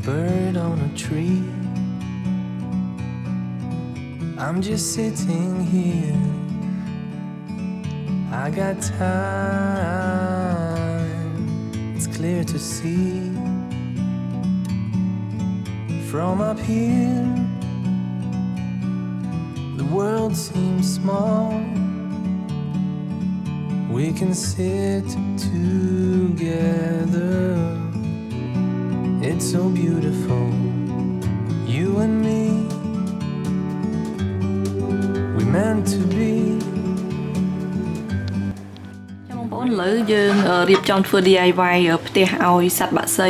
bird on a tree. I'm just sitting here. I got time, it's clear to see. From up here, the world seems small. We can sit together. It's so beautiful, you and me. We meant to be. បងប្អូនឥឡូវយើងរៀបចំធ្វើ DIY ផ្ទះឲ្យសត្វបក្សី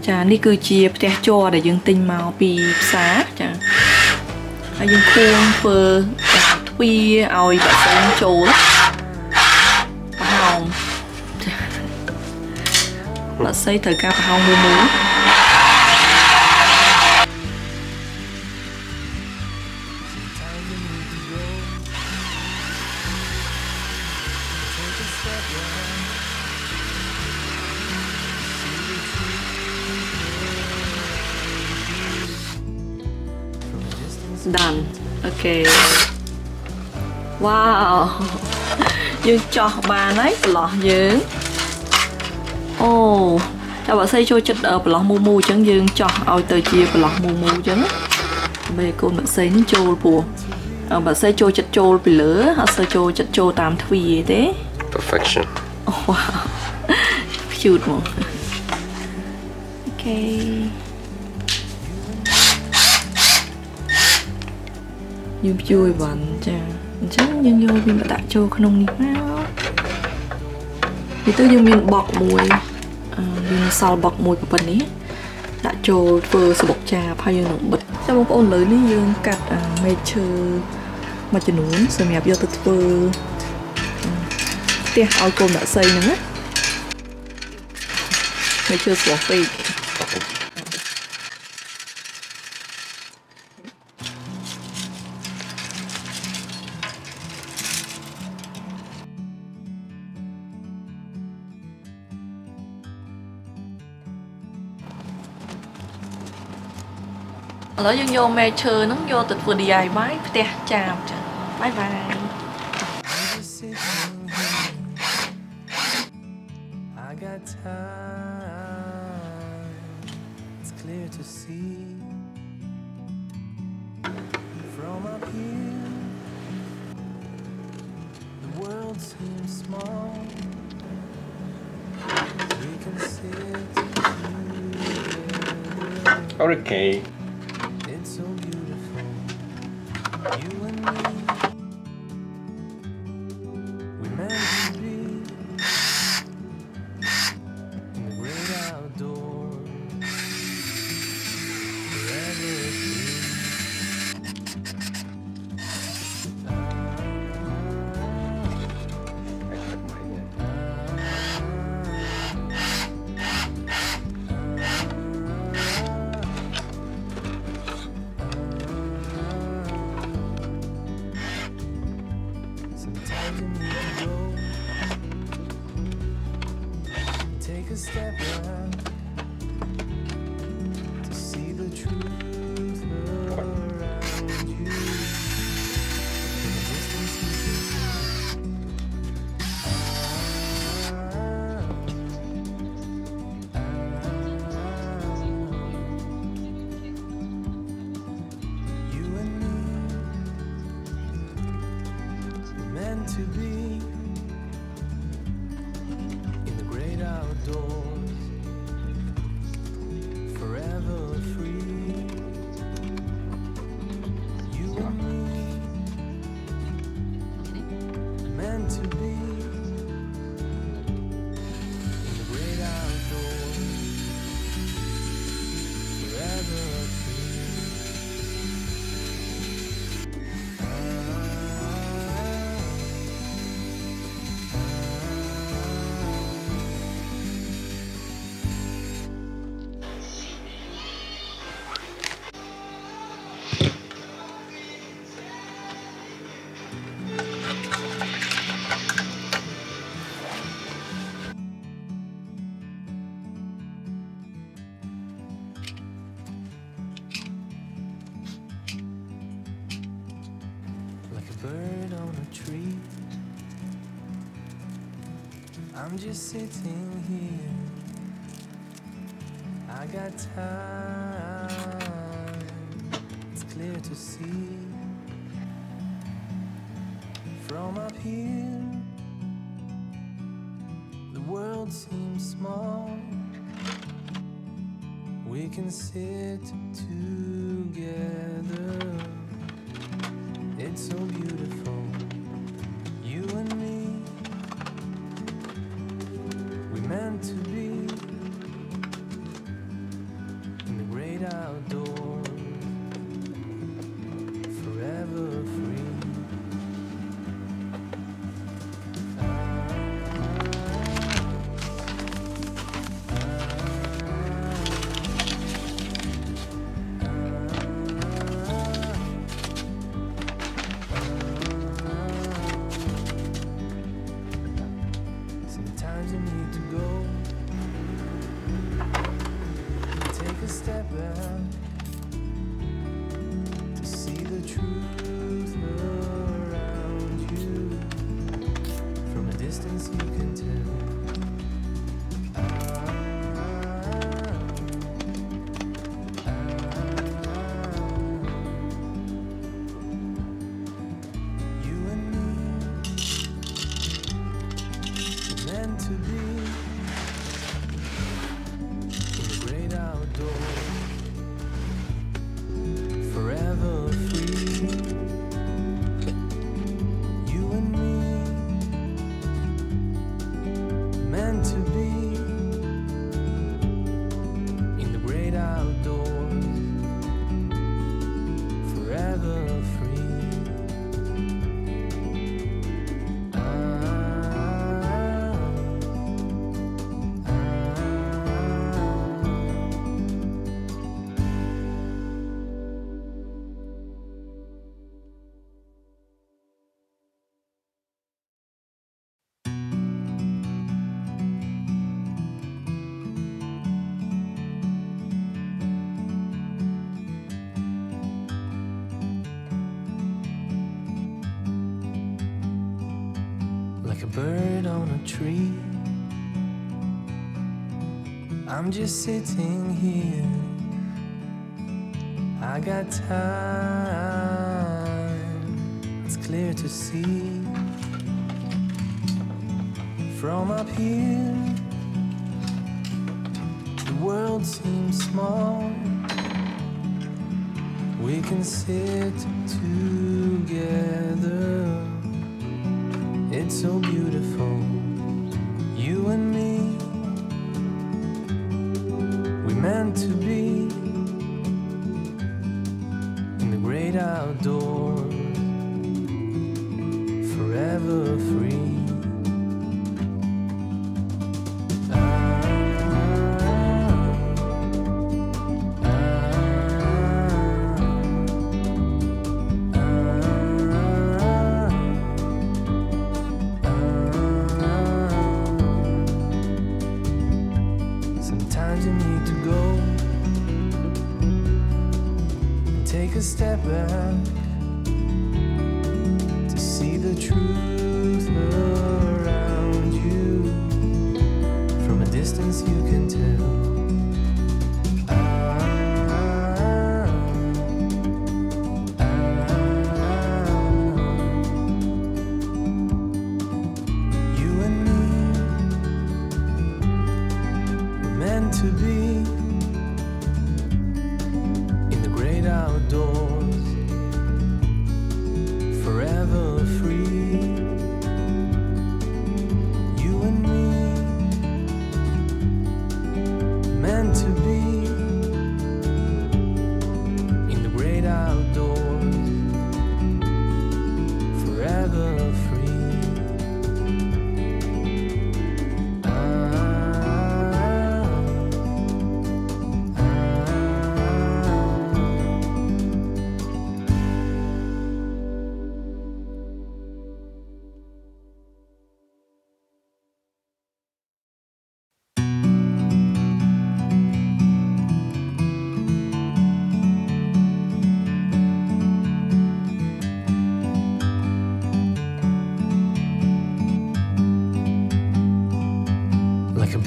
ចានេះគឺជាផ្ទះជ័រដែលយើងទិញមកពីផ្សារចាហើយយើងខួងធ្វើទ្វារឲ្យបក្សីចូលប្រហោងចាបក្សីត្រូវការប្រហោងមួយ Done. Okay. Wow. យើងចោះបានហើយប្រឡោះយើងអូចាំបើស្អីចូលចិត្តប្រឡោះមូមូអញ្ចឹងយើងចោះឲ្យទៅជាប្រឡោះមូមូអញ្ចឹងដើម្បីកូនបក្សីនេះចូលពោះបក្សីចូលចិត្តចូលពីលើអត់សូវចូលចិត្តចូលតាមទ្វារទេ Perfection. Oh, wow. Cute មក Okay. យើងជួយបានចាអញ្ចឹងយើងយកវាមកដាក់ចូលក្នុងនេះមកនេះទៅយើងមានបកមួយមានសល់បកមួយប៉ុណ្ណេះដាក់ចូលធ្វើសបុកចាបហើយយើងនឹងបិទចាំបងប្អូនលើនេះយើងកាត់មែកឈើមួយចំនួនសម្រាប់យកទៅធ្វើផ្ទះឲ្យកូនបក្សីហ្នឹងណាមែកឈើស្រស់ពេក ឥឡូវយើងយកមែកឈើហ្នឹងយកទៅធ្វើ DIY ផ្ទះចាបចាបាយបាយ I got time, it's clear to see. From up here, the world seems small. We can sit together. Okay. It's so beautiful, you and me. We meant to be in the great outdoors, forever free. Sometimes you need to go, take a step back to see the truth around you. In the distance you can see. You and me, meant to be in the great outdoors, forever free. You and me, meant to be in the great outdoors, forever free. I'm just sitting here. I got time. It's clear to see from up here. The world seems small. We can sit together. It's so beautiful, you and me. We meant to be in the great outdoors, forever free. Sometimes you need to go, take a step back to see the truth around you. From a distance you can tell. You and me, we're meant to be in the great outdoors, forever free. You and me, meant to be in the great outdoors, forever free. Like a bird on a tree, I'm just sitting here. I got time, it's clear to see from up here. The world seems small. We can sit together. It's so beautiful, you and me. We meant to be in the great outdoors, forever free. Sometimes you need to go and take a step back to see the truth around you. From a distance you can tell. You and me, we're meant to be in the great outdoors, forever free. You and me,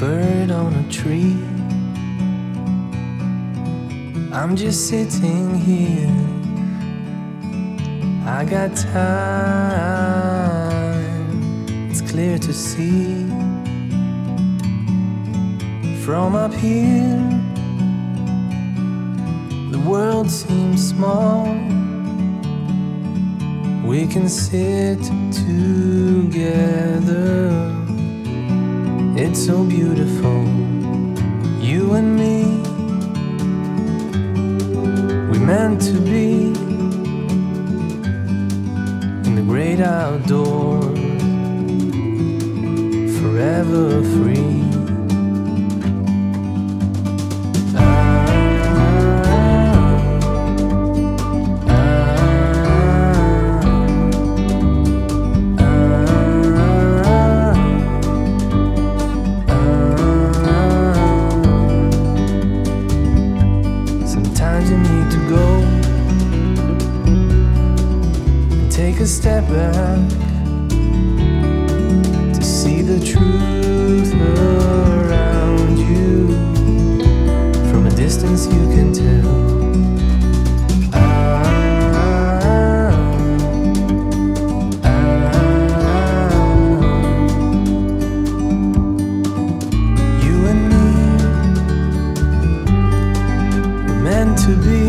bird on a tree. I'm just sitting here. I got time, it's clear to see. From up here, the world seems small. We can sit together. It's so beautiful, you and me. We meant to be in the great outdoors, forever free. Take a step back to see the truth around you. From a distance you can tell. You and me were meant to be